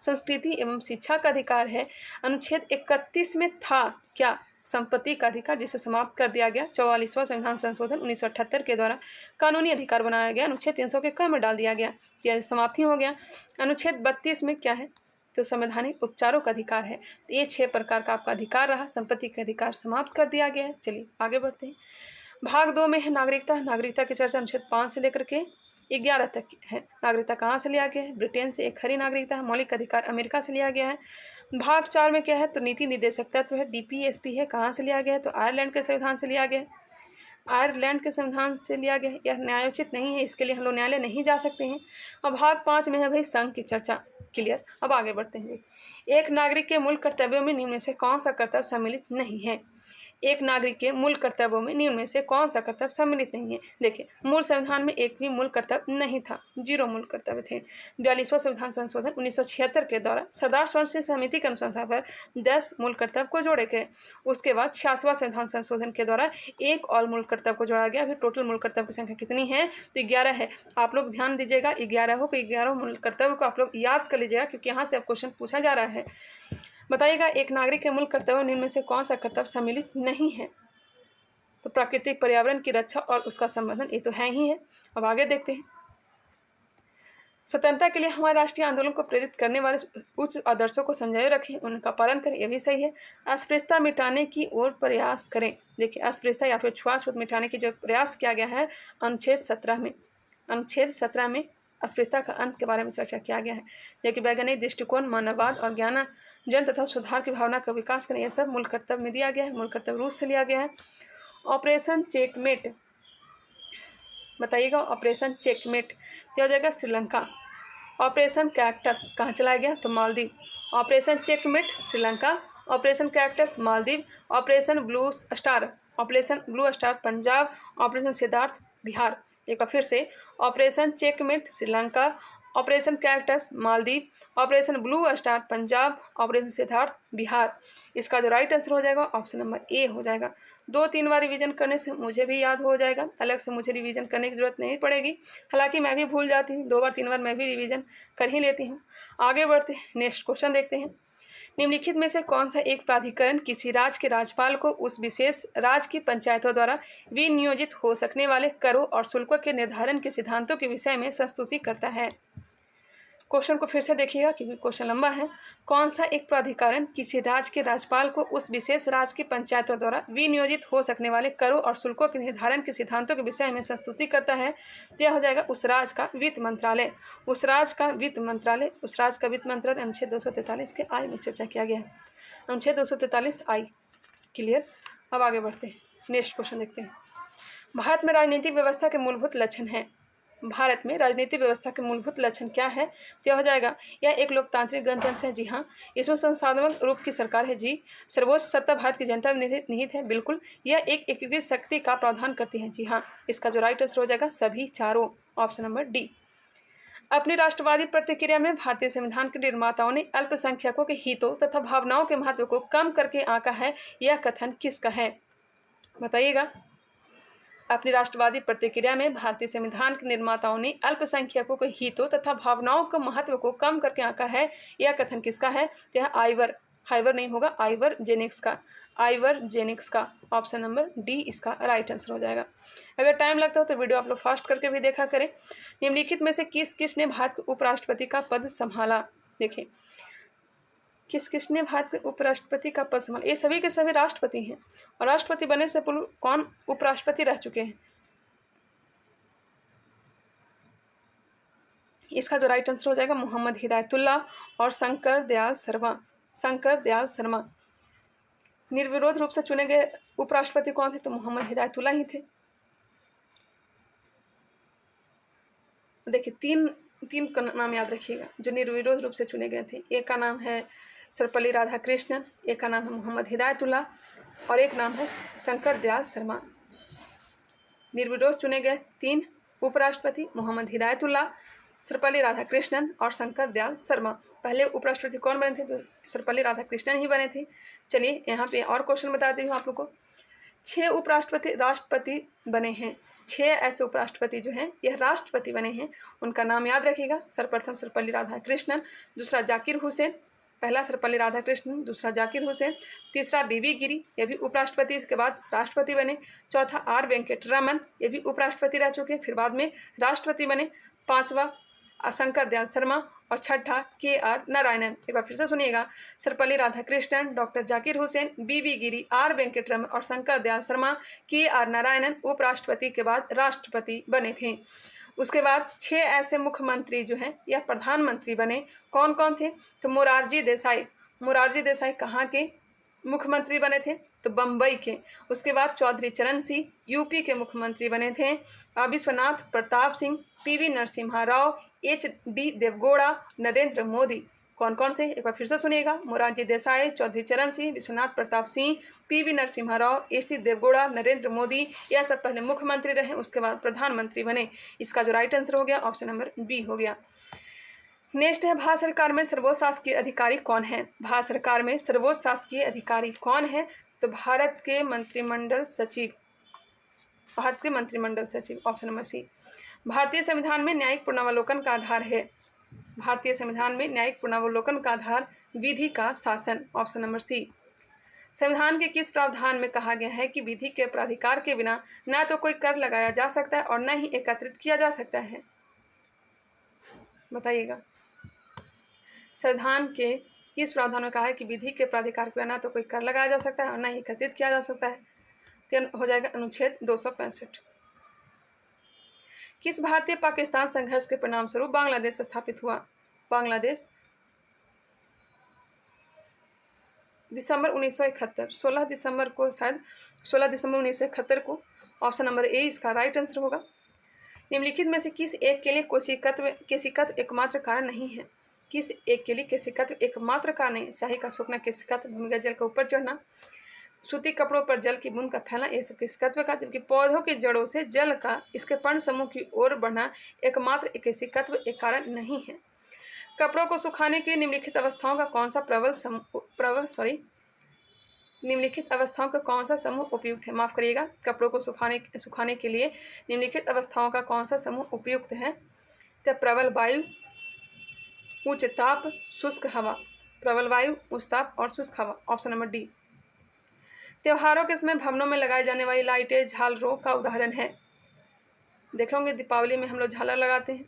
संस्कृति एवं शिक्षा का अधिकार है। अनुच्छेद 31 में था क्या? संपत्ति का अधिकार, जिसे समाप्त कर दिया गया 44वां संविधान संशोधन 1978 के द्वारा कानूनी अधिकार बनाया गया। अनुच्छेद 300 के क में डाल दिया गया, यह समाप्ति हो गया। अनुच्छेद 32 में क्या है? तो संवैधानिक उपचारों का अधिकार है। तो ये 6 प्रकार का आपका अधिकार रहा। संपत्ति के अधिकार समाप्त कर दिया गया है। चलिए आगे बढ़ते हैं। भाग 2 में है नागरिकता। नागरिकता की चर्चा अनुच्छेद 5 से लेकर के 11 तक है। नागरिकता कहाँ से लिया गया है? ब्रिटेन से। एक खरी नागरिकता है। मौलिक अधिकार अमेरिका से लिया गया है। भाग 4 में क्या है? तो नीति निर्देशक तत्व है, DPSP है। कहाँ से लिया गया है? तो आयरलैंड के संविधान से लिया गया है। आयरलैंड के संविधान से लिया गया है। यह न्यायोचित नहीं है, इसके लिए हम लोग न्यायालय नहीं जा सकते हैं। अब भाग 5 में है भाई संघ की चर्चा। क्लियर। अब आगे बढ़ते हैं। एक नागरिक के मूल कर्तव्यों में निम्न में से कौन सा कर्तव्य सम्मिलित नहीं है? एक नागरिक के मूल कर्तव्यों में निम्न में से कौन सा कर्तव्य सम्मिलित नहीं है? देखिए, मूल संविधान में एक भी मूल कर्तव्य नहीं था, 0 मूल कर्तव्य थे। 42वां संविधान संशोधन 1976 के द्वारा सरदार स्वर्ण समिति के अनुसार पर 10 मूल कर्तव्य को जोड़े गए। उसके बाद 86वां संविधान संशोधन के द्वारा एक और मूल कर्तव्य को जोड़ा गया। अभी टोटल मूल कर्तव्य की संख्या कितनी है? तो 11 है। आप लोग ध्यान दीजिएगा, 11 हो, 11 मूल कर्तव्य को आप लोग याद कर लीजिएगा, क्योंकि यहाँ से अब क्वेश्चन पूछा जा रहा है। बताइएगा, एक नागरिक के मूल कर्तव्यों निम्न में से कौन सा कर्तव्य सम्मिलित नहीं है? तो प्राकृतिक पर्यावरण की रक्षा और उसका संवर्धन, ये तो है ही है। अब आगे देखते हैं। स्वतंत्रता के लिए हमारे राष्ट्रीय आंदोलन को प्रेरित करने वाले उच्च आदर्शों को संजोए रखें, उनका पालन करें, यह भी सही है। अस्पृश्यता मिटाने की ओर प्रयास करें। देखिए, अस्पृश्यता या फिर छुआछूत मिटाने की जो प्रयास किया गया है अनुच्छेद 17 में, अनुच्छेद 17 में अस्पृश्यता का अंत के बारे में चर्चा किया गया है। देखिए, वैज्ञानिक दृष्टिकोण, मानववाद और ज्ञान जन तथा सुधार की भावना का विकास करें, यह सब मूल कर्तव्य में दिया गया है। मूल कर्तव्य रूस से लिया गया है। ऑपरेशन चेकमेट, बताइएगा, ऑपरेशन चेकमेट क्या हो जाएगा? श्रीलंका। ऑपरेशन कैक्टस कहाँ चलाया गया? तो Maldives. Operation checkmate Sri Lanka, operation cactus Maldives, operation blue star Punjab, operation Siddharth Bihar. एक बार फिर से, operation checkmate Sri Lanka, operation cactus Maldives, operation blue star Punjab, operation Siddharth Bihar. इसका जो राइट आंसर हो जाएगा ऑप्शन नंबर ए हो जाएगा। 2-3 बार रिवीजन करने से मुझे भी याद हो जाएगा, अलग से मुझे रिवीजन करने की जरूरत नहीं पड़ेगी। हालांकि मैं भी भूल जाती हूँ, 2 बार 3 बार मैं भी रिवीजन कर ही लेती हूँ। आगे बढ़ते हैं, नेक्स्ट क्वेश्चन देखते हैं। निम्नलिखित में से कौन सा एक प्राधिकरण किसी राज्य के राज्यपाल को उस विशेष राज्य की पंचायतों द्वारा विनियोजित हो सकने वाले करों और शुल्कों के निर्धारण के सिद्धांतों के विषय में संस्तुति करता है? क्वेश्चन को फिर से देखिएगा, क्योंकि क्वेश्चन लंबा है। कौन सा एक प्राधिकरण किसी राज्य के राज्यपाल को उस विशेष राज्य की पंचायतों द्वारा विनियोजित हो सकने वाले करों और शुल्कों के निर्धारण के सिद्धांतों के विषय में संस्तुति करता है? यह हो जाएगा उस राज्य का वित्त मंत्रालय। उस राज्य का वित्त मंत्रालय अनुच्छेद 243 के आई में चर्चा किया गया है। अनुच्छेद 243 आई। क्लियर। अब आगे बढ़ते हैं, नेक्स्ट क्वेश्चन देखते हैं। भारत में राजनीतिक व्यवस्था के मूलभूत लक्षण हैं। भारत में राजनीतिक व्यवस्था के मूलभूत लक्षण क्या है? तो हो जाएगा, यह एक लोकतांत्रिक गणतंत्र है। जी हाँ। इसमें संस्थात्मक रूप की सरकार है। जी। सर्वोच्च सत्ता भारत की जनता में निहित है। बिल्कुल। यह एक एकीकृत शक्ति का प्रावधान करती है। जी हाँ। इसका जो राइट आंसर हो जाएगा सभी चारों, ऑप्शन नंबर डी। अपनी राष्ट्रवादी प्रतिक्रिया में भारतीय संविधान के निर्माताओं ने अल्पसंख्यकों के हितों तथा भावनाओं के महत्व को कम करके आंका है। यह कथन किसका है? बताइएगा। अपनी राष्ट्रवादी प्रतिक्रिया में भारतीय संविधान के निर्माताओं ने अल्पसंख्यकों के हितों तथा भावनाओं के महत्व को कम करके आंका है। यह कथन किसका है? यह हाइवर नहीं होगा, आइवर जेनिक्स का ऑप्शन नंबर डी इसका राइट आंसर हो जाएगा। अगर टाइम लगता हो तो वीडियो आप लोग फास्ट करके भी देखा करें। निम्नलिखित में से किसने भारत के उपराष्ट्रपति का पद संभाला? देखिए, किसने भारत के उपराष्ट्रपति का पद संभाला? ये सभी के सभी राष्ट्रपति हैं, और राष्ट्रपति बनने से पूर्व कौन उपराष्ट्रपति रह चुके हैं? इसका जो राइट आंसर हो जाएगा मोहम्मद हिदायतुल्लाह और शंकर दयाल शर्मा। निर्विरोध रूप से चुने गए उपराष्ट्रपति कौन थे? तो मोहम्मद हिदायतुल्लाह ही थे। देखिए, तीन का नाम याद रखिएगा जो निर्विरोध रूप से चुने गए थे। एक का नाम है सर्वपल्ली राधाकृष्णन, एक का नाम है मोहम्मद हिदायतुल्लाह और एक नाम है शंकर दयाल शर्मा। निर्विरोध चुने गए 3 उपराष्ट्रपति मोहम्मद हिदायतुल्लाह, सर्वपल्ली राधाकृष्णन और शंकर दयाल शर्मा। पहले उपराष्ट्रपति कौन बने थे? तो सर्वपल्ली राधाकृष्णन ही बने थे। चलिए यहाँ पे और क्वेश्चन बताती हूँ आप लोग को। 6 उपराष्ट्रपति राष्ट्रपति बने हैं। 6 ऐसे उपराष्ट्रपति जो हैं यह राष्ट्रपति बने हैं। उनका नाम याद रखिएगा। सर्वप्रथम सर्वपल्ली राधाकृष्णन, दूसरा जाकिर हुसैन, पहला सर्वपल्ली राधाकृष्णन, दूसरा जाकिर हुसैन, तीसरा बीबी गिरी, ये भी उपराष्ट्रपति के बाद राष्ट्रपति बने। चौथा आर वेंकटरमन, ये भी उपराष्ट्रपति रह चुके, फिर बाद में राष्ट्रपति बने। 5वां शंकर दयाल शर्मा और छठा KR नारायणन। एक बार फिर से सुनिएगा, सर्वपल्ली राधाकृष्णन, डॉक्टर जाकिर हुसैन, BV गिरी, R वेंकटरमन और शंकर दयाल शर्मा KR नारायणन उपराष्ट्रपति के बाद राष्ट्रपति बने थे। उसके बाद 6 ऐसे मुख्यमंत्री जो हैं या प्रधानमंत्री बने, कौन कौन थे? तो मोरारजी देसाई कहाँ के मुख्यमंत्री बने थे? तो बम्बई के। उसके बाद चौधरी चरण सिंह यूपी के मुख्यमंत्री बने थे। Vishwanath Pratap Singh, PV Narasimha Rao, HD Deve Gowda, Narendra Modi. कौन कौन से? एक बार फिर से सुनिएगा, मोरारजी देसाई, चौधरी चरण सिंह, विश्वनाथ प्रताप सिंह, PV नरसिम्हा राव, HD देवगौड़ा, नरेंद्र मोदी। यह सब पहले मुख्यमंत्री रहे, उसके बाद प्रधानमंत्री बने। इसका जो राइट आंसर हो गया ऑप्शन नंबर B हो गया। नेक्स्ट है, भारत सरकार में सर्वोच्च शासकीय अधिकारी कौन है? भारत सरकार में सर्वोच्च शासकीय अधिकारी कौन है? तो भारत के मंत्रिमंडल सचिव, ऑप्शन नंबर C। भारतीय संविधान में न्यायिक पुनरावलोकन का आधार है। भारतीय संविधान में न्यायिक पुनरावलोकन का आधार विधि का शासन, ऑप्शन नंबर C। संविधान के किस प्रावधान में कहा गया है कि विधि के प्राधिकार के बिना न तो कोई कर लगाया जा सकता है और न ही एकत्रित किया जा सकता है? बताइएगा, संविधान के किस प्रावधान में कहा है कि विधि के प्राधिकार के बिना न तो कोई कर लगाया जा सकता है और न ही एकत्रित किया जा सकता है? तो हो जाएगा अनुच्छेद 265। किस भारतीय पाकिस्तान संघर्ष के परिणाम स्वरूप बांग्लादेश स्थापित हुआ? बांग्लादेश दिसंबर 1971, 16 दिसंबर को, शायद 16 दिसंबर 1971 को। ऑप्शन नंबर A इसका राइट आंसर होगा। निम्नलिखित में से किस एक के लिए केशिकत्व एकमात्र कारण नहीं है? किस एक के लिए केशिकत्व एकमात्र कारण नहीं? स्याही का सूखना केशिकत्व, भूमिगत जल का ऊपर चढ़ना, सूती कपड़ों पर जल की बूंद का फैलना, ये सब केशिकत्व का। जबकि पौधों की जड़ों से जल का इसके पर्ण समूह की ओर बढ़ना एकमात्र केशिकत्व एक कारण नहीं है। कपड़ों को सुखाने के लिए निम्नलिखित अवस्थाओं का कौन सा निम्नलिखित अवस्थाओं का कौन सा समूह उपयुक्त है? माफ करिएगा, कपड़ों को सुखाने के लिए निम्नलिखित अवस्थाओं का कौन सा समूह उपयुक्त है? तो प्रबल वायु, उच्च ताप, शुष्क हवा। प्रबल वायु, उच्च ताप और शुष्क हवा, ऑप्शन नंबर D। त्योहारों के समय भवनों में लगाई जाने वाली लाइटें झालरों का उदाहरण है। देखे होंगे दीपावली में हम लोग झालर लगाते हैं,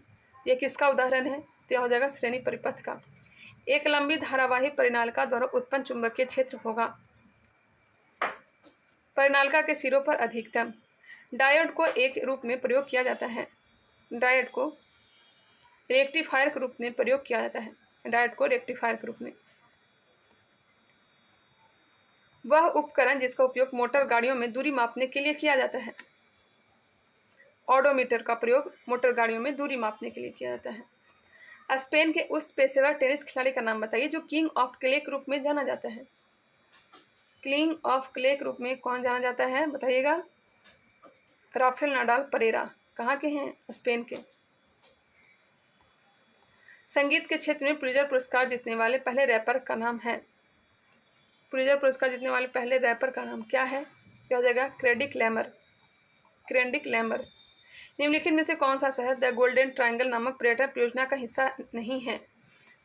ये किसका उदाहरण है? तो यह हो जाएगा श्रेणी परिपथ का। एक लंबी धारावाही परिनालिका द्वारा उत्पन्न चुंबकीय क्षेत्र होगा। परिनालिका के सिरों पर अधिकतम। डायोड को एक रूप में प्रयोग किया जाता है। डायोड को रेक्टिफायर के रूप में प्रयोग किया जाता है। डायोड को रेक्टिफायर के रूप में। वह उपकरण जिसका उपयोग मोटर गाड़ियों में दूरी मापने के लिए किया जाता है। ऑडोमीटर का प्रयोग मोटर गाड़ियों में दूरी मापने के लिए किया जाता है। स्पेन के उस पेशेवर टेनिस खिलाड़ी का नाम बताइए जो किंग ऑफ क्ले के रूप में जाना जाता है। किंग ऑफ क्ले के रूप में कौन जाना जाता है? बताइएगा, राफेल नाडाल परेरा। कहाँ के हैं? स्पेन के। संगीत के क्षेत्र में पुलित्जर पुरस्कार जीतने वाले पहले रैपर का नाम है। पुलित्जर पुरस्कार जीतने वाले पहले रैपर का नाम क्या है? क्या हो जाएगा? क्रेडिक लैमर। निम्नलिखित में से कौन सा शहर द गोल्डन ट्रायंगल नामक पर्यटन परियोजना का हिस्सा नहीं है?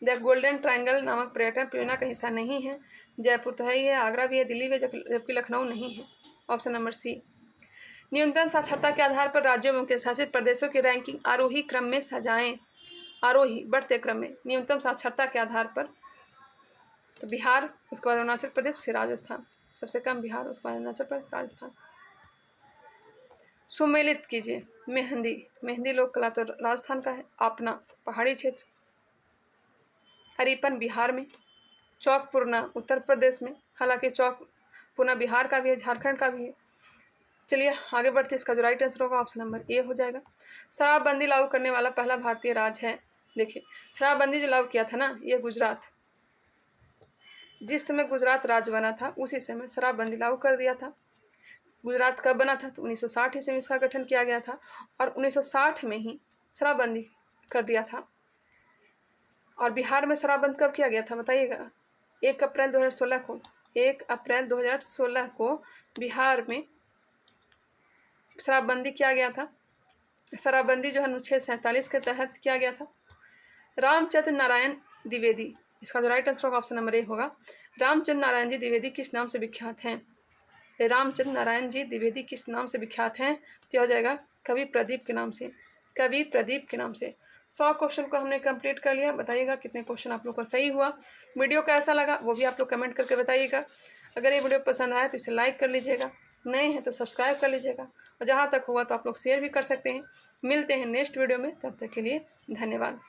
द गोल्डन ट्रायंगल नामक पर्यटन परियोजना का हिस्सा नहीं है। जयपुर तो है ही है, आगरा भी है, दिल्ली भी, जबकि लखनऊ नहीं है, ऑप्शन नंबर C। न्यूनतम साक्षरता के आधार पर राज्यों एवं केंद्र शासित प्रदेशों की रैंकिंग आरोही क्रम में सजाएं। आरोही बढ़ते क्रम में, न्यूनतम साक्षरता के आधार पर। तो बिहार, उसके बाद अरुणाचल प्रदेश, फिर राजस्थान। सबसे कम बिहार, उसके बाद अरुणाचल प्रदेश, राजस्थान। सुमेलित कीजिए। मेहंदी लोक कला तो राजस्थान का है। आपना पहाड़ी क्षेत्र। हरीपन बिहार में। चौकपुरना उत्तर प्रदेश में। हालांकि चौकपुरना बिहार का भी है, झारखंड का भी है। चलिए आगे बढ़ते, इसका जो राइट आंसर होगा ऑप्शन नंबर A हो जाएगा। शराबबंदी लागू करने वाला पहला भारतीय राज्य है। देखिए, शराबबंदी जो लागू किया था ना, ये गुजरात। जिस समय गुजरात राज्य बना था उसी समय शराबबंदी लागू कर दिया था। गुजरात कब बना था? तो 1960 ईस्वी में इसका गठन किया गया था और 1960 में ही शराबबंदी कर दिया था। और बिहार में शराबबंद कब किया गया था बताइएगा? 1 अप्रैल 2016 को। 1 अप्रैल 2016 को बिहार में शराबबंदी किया गया था। शराबबंदी जो है अनुच्छेद 47 के तहत किया गया था। रामचंद्र नारायण द्विवेदी, इसका जो राइट आंसर होगा ऑप्शन नंबर A होगा। रामचंद्र नारायण जी द्विवेदी किस नाम से विख्यात हैं? रामचंद्र नारायण जी द्विवेदी किस नाम से विख्यात हैं? तो हो जाएगा कवि प्रदीप के नाम से। कवि प्रदीप के नाम से। 100 क्वेश्चन को हमने कंप्लीट कर लिया। बताइएगा कितने क्वेश्चन आप लोग को सही हुआ। वीडियो कैसा लगा वो भी आप लोग कमेंट करके बताइएगा। अगर ये वीडियो पसंद आया तो इसे लाइक कर लीजिएगा, नए हैं तो सब्सक्राइब कर लीजिएगा, और जहाँ तक हुआ तो आप लोग शेयर भी कर सकते हैं। मिलते हैं नेक्स्ट वीडियो में, तब तक के लिए धन्यवाद।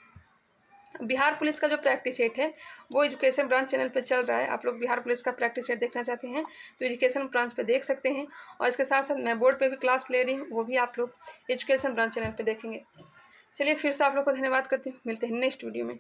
बिहार पुलिस का जो प्रैक्टिस सेट है वो एजुकेशन ब्रांच चैनल पे चल रहा है। आप लोग बिहार पुलिस का प्रैक्टिस सेट देखना चाहते हैं तो एजुकेशन ब्रांच पे देख सकते हैं, और इसके साथ साथ मैं बोर्ड पे भी क्लास ले रही हूँ, वो भी आप लोग एजुकेशन ब्रांच चैनल पे देखेंगे। चलिए फिर से आप लोग को धन्यवाद करती हूँ। मिलते हैं नेक्स्ट वीडियो में।